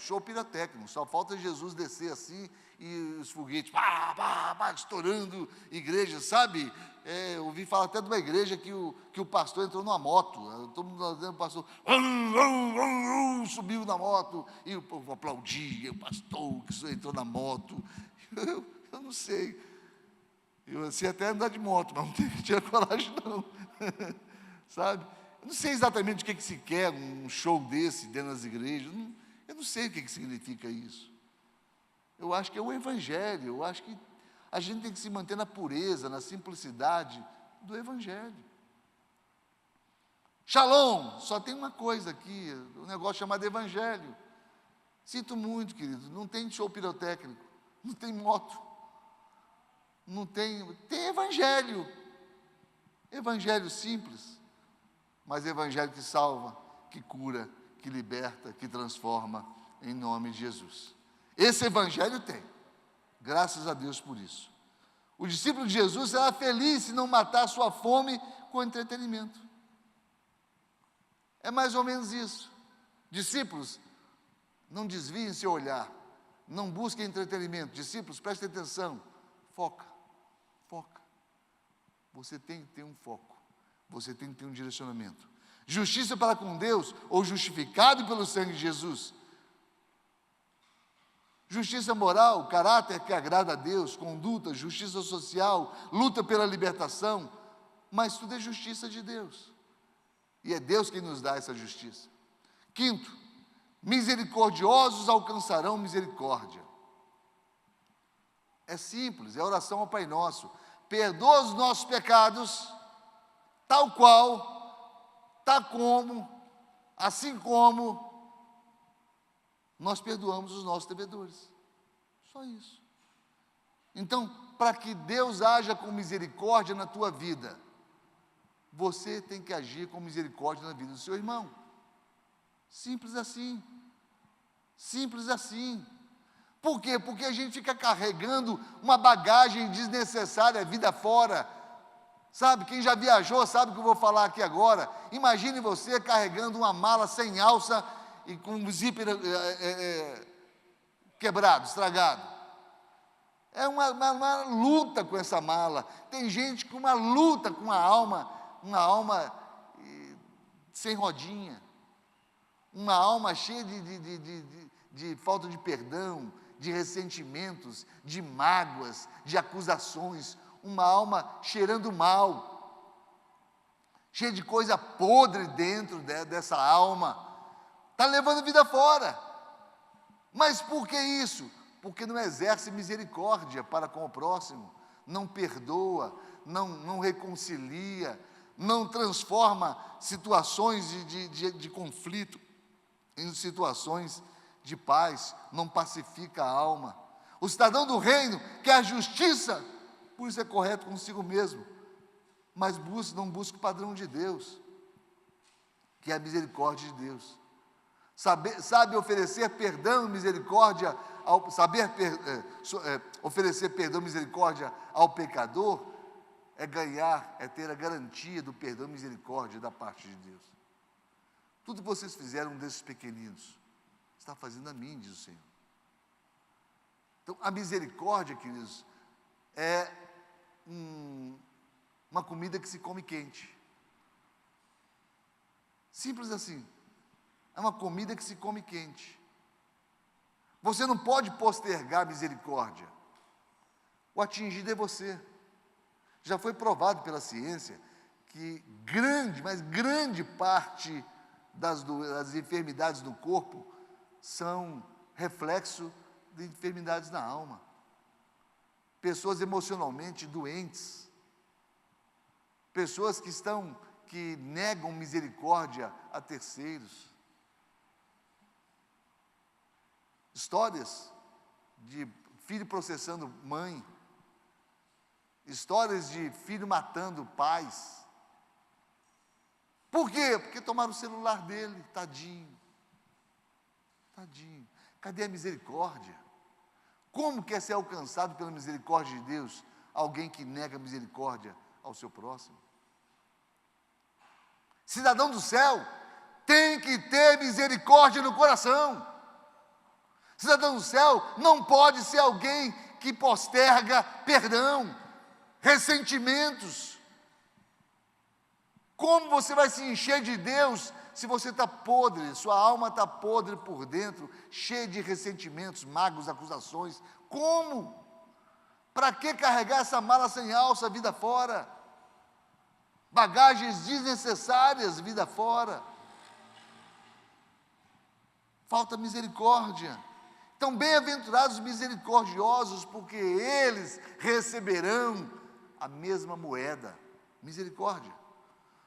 só falta Jesus descer assim, e os foguetes, estourando, igreja, sabe? Eu ouvi falar até de uma igreja que o pastor entrou numa moto, todo mundo dizendo, o pastor, subiu na moto, e o povo aplaudia, o pastor que entrou na moto, eu não sei, eu sei até andar de moto, mas não tinha coragem não, sabe? Eu não sei exatamente o que se quer um show desse dentro das igrejas, eu não sei o que significa isso. Eu acho que é o Evangelho, eu acho que a gente tem que se manter na pureza, na simplicidade do Evangelho. Shalom, só tem uma coisa aqui, um negócio chamado Evangelho. Sinto muito, querido, não tem show pirotécnico, não tem moto, não tem Evangelho. Evangelho simples, mas Evangelho que salva, que cura, que liberta, que transforma, em nome de Jesus. Esse Evangelho tem, graças a Deus por isso. O discípulo de Jesus será feliz se não matar a sua fome com entretenimento. É mais ou menos isso. Discípulos, não desviem seu olhar, não busquem entretenimento. Discípulos, prestem atenção, foca. Você tem que ter um foco, você tem que ter um direcionamento. Justiça para com Deus, ou justificado pelo sangue de Jesus. Justiça moral, caráter que agrada a Deus, conduta, justiça social, luta pela libertação, mas tudo é justiça de Deus. e é Deus quem nos dá essa justiça. Quinto, misericordiosos alcançarão misericórdia. É simples, é a oração ao Pai Nosso. Perdoa os nossos pecados, tal qual, assim como nós perdoamos os nossos devedores. Só isso. Então, para que Deus haja com misericórdia na tua vida, você tem que agir com misericórdia na vida do seu irmão. Simples assim. Simples assim. Por quê? Porque a gente fica carregando uma bagagem desnecessária, vida fora. Sabe, quem já viajou sabe o que eu vou falar aqui agora. Imagine você carregando uma mala sem alça e com um zíper quebrado, estragado. É uma luta com essa mala. Tem gente com uma luta com a alma, sem rodinha. Uma alma cheia de falta de perdão, de ressentimentos, de mágoas, de acusações. Uma alma cheirando mal, cheia de coisa podre dentro dessa alma. Está levando vida fora. Mas por que isso? Porque não exerce misericórdia para com o próximo, não perdoa, não reconcilia, não transforma situações de conflito em situações de paz, não pacifica a alma. O cidadão do reino quer a justiça, por isso é correto consigo mesmo, mas não busca o padrão de Deus, que é a misericórdia de Deus. Sabe oferecer perdão e misericórdia, oferecer perdão e misericórdia ao pecador, é ter a garantia do perdão e misericórdia da parte de Deus. Tudo que vocês fizeram desses pequeninos, está fazendo a mim, diz o Senhor. Então, a misericórdia, queridos, é uma comida que se come quente. Simples assim. É uma comida que se come quente. Você não pode postergar a misericórdia. O atingido é você. Já foi provado pela ciência que grande parte das enfermidades do corpo são reflexo de enfermidades na alma. Pessoas emocionalmente doentes, pessoas que negam misericórdia a terceiros. Histórias de filho processando mãe, histórias de filho matando pais. Por quê? Porque tomaram o celular dele, tadinho. Tadinho. Cadê a misericórdia? Como quer ser alcançado pela misericórdia de Deus alguém que nega misericórdia ao seu próximo? Cidadão do céu tem que ter misericórdia no coração. Cidadão do céu não pode ser alguém que posterga perdão, ressentimentos. Como você vai se encher de Deus se você está podre, sua alma está podre por dentro, cheia de ressentimentos, mágoas, acusações? Como? Para que carregar essa mala sem alça, vida fora? Bagagens desnecessárias, vida fora. Falta misericórdia. Então, bem-aventurados os misericordiosos, porque eles receberão a mesma moeda, misericórdia.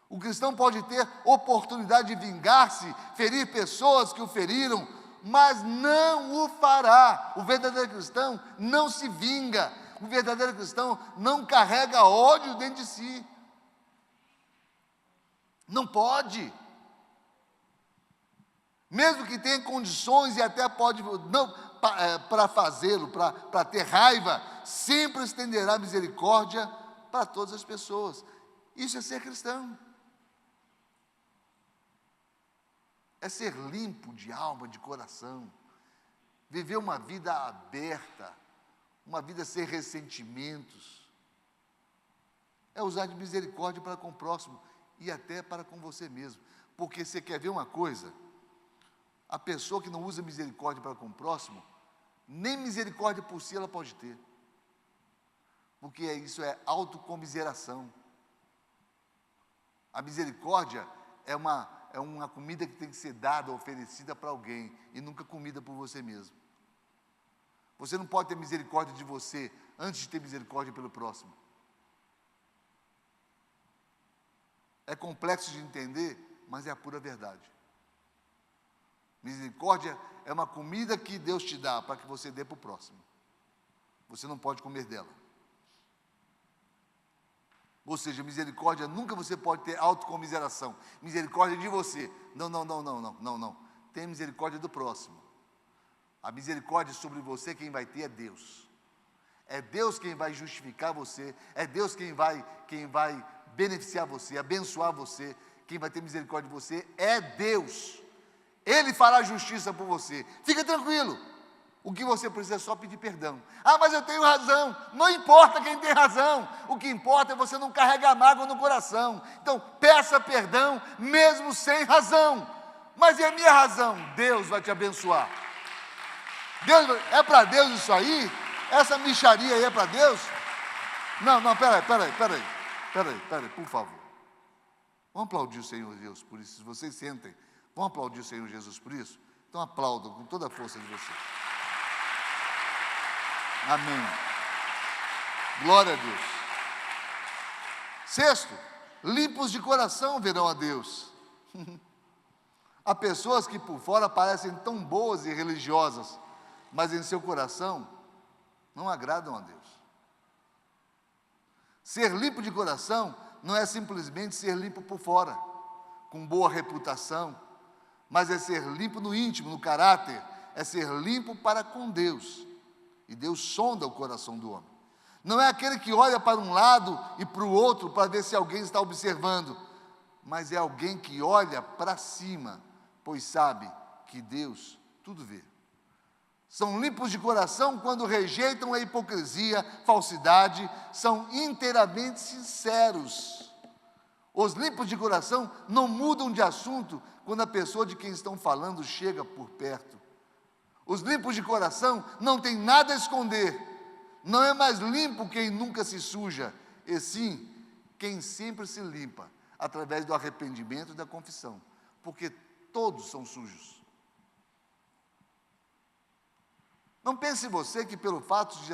O cristão pode ter oportunidade de vingar-se, ferir pessoas que o feriram, mas não o fará. O verdadeiro cristão não se vinga. O verdadeiro cristão não carrega ódio dentro de si. Não pode. Mesmo que tenha condições e até pode, para fazê-lo, para ter raiva, sempre estenderá misericórdia para todas as pessoas. Isso é ser cristão. É ser limpo de alma, de coração. Viver uma vida aberta, uma vida sem ressentimentos. É usar de misericórdia para com o próximo e até para com você mesmo. Porque você quer ver uma coisa? A pessoa que não usa misericórdia para com o próximo, nem misericórdia por si ela pode ter. Porque isso é autocomiseração. A misericórdia é uma comida que tem que ser dada, oferecida para alguém, e nunca comida por você mesmo. Você não pode ter misericórdia de você antes de ter misericórdia pelo próximo. É complexo de entender, mas é a pura verdade. Misericórdia é uma comida que Deus te dá para que você dê para o próximo. Você não pode comer dela. Ou seja, misericórdia, nunca você pode ter autocomiseração. Misericórdia de você. Não. Tenha misericórdia do próximo. A misericórdia sobre você, quem vai ter é Deus. É Deus quem vai justificar você. É Deus quem vai beneficiar você, abençoar você. Quem vai ter misericórdia de você é Deus. Ele fará justiça por você. Fica tranquilo. O que você precisa é só pedir perdão. Ah, mas eu tenho razão. Não importa quem tem razão. O que importa é você não carregar mágoa no coração. Então, peça perdão mesmo sem razão. Mas e a minha razão? Deus vai te abençoar. É para Deus isso aí? Essa mixaria aí é para Deus? Não, peraí, por favor. Vamos aplaudir o Senhor Deus por isso. Se vocês sentem, vão aplaudir o Senhor Jesus por isso? Então aplaudam com toda a força de vocês. Amém. Glória a Deus. Sexto, limpos de coração verão a Deus. Há pessoas que por fora parecem tão boas e religiosas, mas em seu coração não agradam a Deus. Ser limpo de coração não é simplesmente ser limpo por fora, com boa reputação, mas é ser limpo no íntimo, no caráter, é ser limpo para com Deus. E Deus sonda o coração do homem. Não é aquele que olha para um lado e para o outro para ver se alguém está observando, mas é alguém que olha para cima, pois sabe que Deus tudo vê. São limpos de coração quando rejeitam a hipocrisia, falsidade, são inteiramente sinceros. Os limpos de coração não mudam de assunto quando a pessoa de quem estão falando chega por perto. Os limpos de coração não têm nada a esconder. Não é mais limpo quem nunca se suja, e sim quem sempre se limpa, através do arrependimento e da confissão, porque todos são sujos. Não pense você que pelo fato de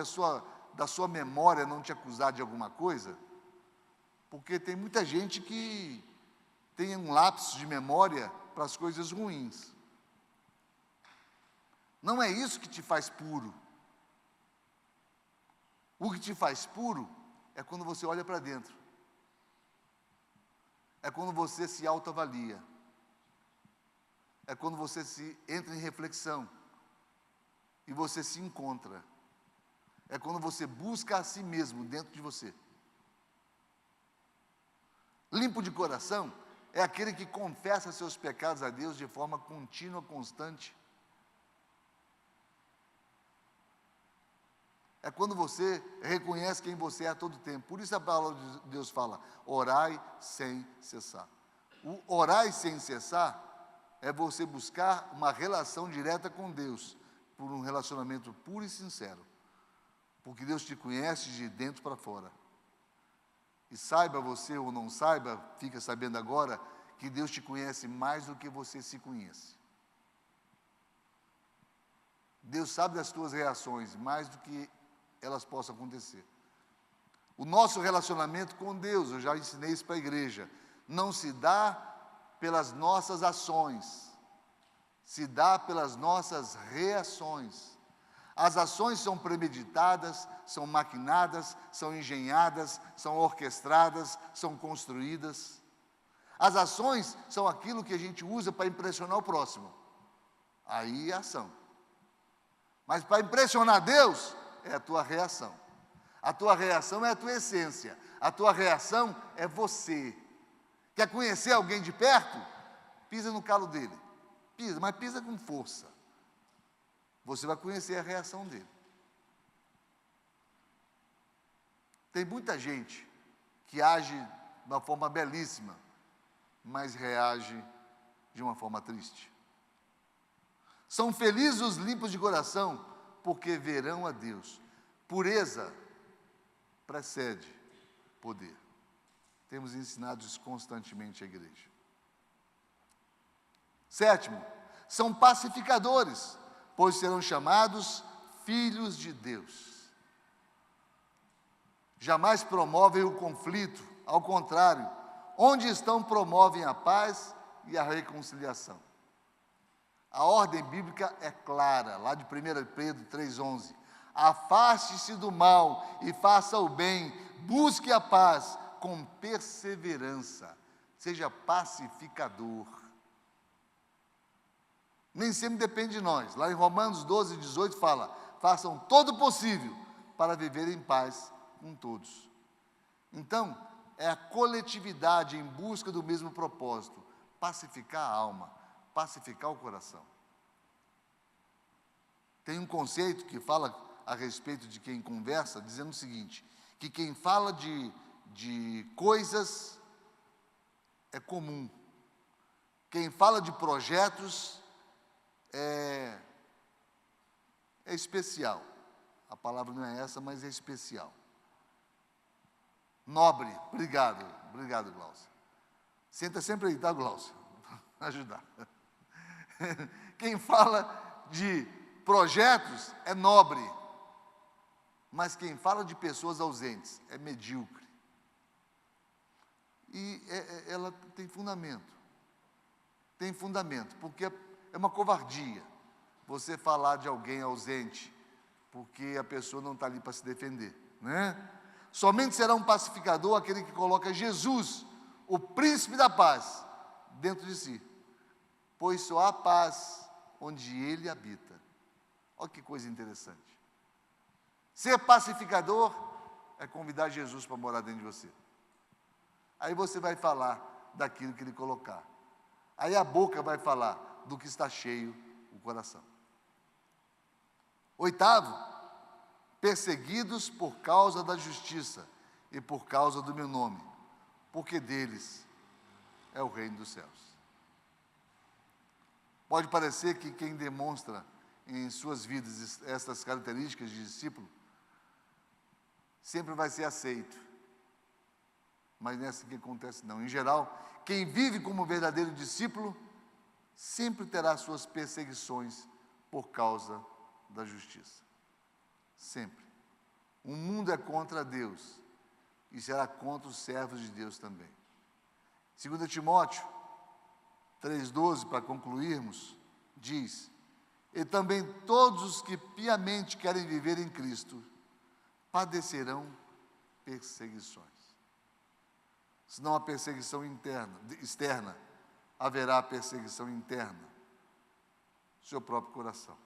da sua memória não te acusar de alguma coisa, porque tem muita gente que tem um lapso de memória para as coisas ruins. Não é isso que te faz puro. O que te faz puro é quando você olha para dentro. É quando você se autoavalia. É quando você entra em reflexão. E você se encontra. É quando você busca a si mesmo dentro de você. Limpo de coração é aquele que confessa seus pecados a Deus de forma contínua, constante. É quando você reconhece quem você é a todo tempo. Por isso a palavra de Deus fala, orai sem cessar. O orai sem cessar é você buscar uma relação direta com Deus, por um relacionamento puro e sincero. Porque Deus te conhece de dentro para fora. E saiba você ou não saiba, fica sabendo agora, que Deus te conhece mais do que você se conhece. Deus sabe das tuas reações, mais do que elas possam acontecer. O nosso relacionamento com Deus, eu já ensinei isso para a igreja, não se dá pelas nossas ações, se dá pelas nossas reações. As ações são premeditadas, são maquinadas, são engenhadas, são orquestradas, são construídas. As ações são aquilo que a gente usa para impressionar o próximo. Aí é ação. Mas para impressionar Deus, é a tua reação. A tua reação é a tua essência. A tua reação é você. Quer conhecer alguém de perto? Pisa no calo dele. Pisa, mas pisa com força. Você vai conhecer a reação dele. Tem muita gente que age de uma forma belíssima, mas reage de uma forma triste. São felizes os limpos de coração, porque verão a Deus. Pureza precede poder. Temos ensinado isso constantemente à igreja. Sétimo, são pacificadores, pois serão chamados filhos de Deus. Jamais promovem o conflito, ao contrário, onde estão promovem a paz e a reconciliação. A ordem bíblica é clara, lá de 1 Pedro 3,11. Afaste-se do mal e faça o bem, busque a paz com perseverança, seja pacificador. Nem sempre depende de nós. Lá em Romanos 12:18 fala: façam todo o possível para viver em paz com todos. Então, é a coletividade em busca do mesmo propósito, pacificar a alma, pacificar o coração. Tem um conceito que fala a respeito de quem conversa, dizendo o seguinte, que quem fala de coisas é comum. Quem fala de projetos é especial. A palavra não é essa, mas é especial. Nobre, obrigado, Glaucia. Senta sempre aí, tá, Glaucia? Ajudar. Quem fala de projetos é nobre, mas quem fala de pessoas ausentes é medíocre. E ela tem fundamento. Tem fundamento, porque é uma covardia você falar de alguém ausente, porque a pessoa não está ali para se defender, né? Somente será um pacificador aquele que coloca Jesus, o príncipe da paz, dentro de si, pois só há paz onde ele habita. Olha que coisa interessante. Ser pacificador é convidar Jesus para morar dentro de você. Aí você vai falar daquilo que ele colocar. Aí a boca vai falar do que está cheio o coração. Oitavo, perseguidos por causa da justiça e por causa do meu nome, porque deles é o reino dos céus. Pode parecer que quem demonstra em suas vidas estas características de discípulo sempre vai ser aceito, mas não é assim que acontece não. Em geral, quem vive como verdadeiro discípulo sempre terá suas perseguições por causa da justiça. Sempre. O mundo é contra Deus e será contra os servos de Deus também. 2 Timóteo 3,12, para concluirmos, diz: e também todos os que piamente querem viver em Cristo padecerão perseguições. Se não há perseguição externa, haverá perseguição interna, seu próprio coração.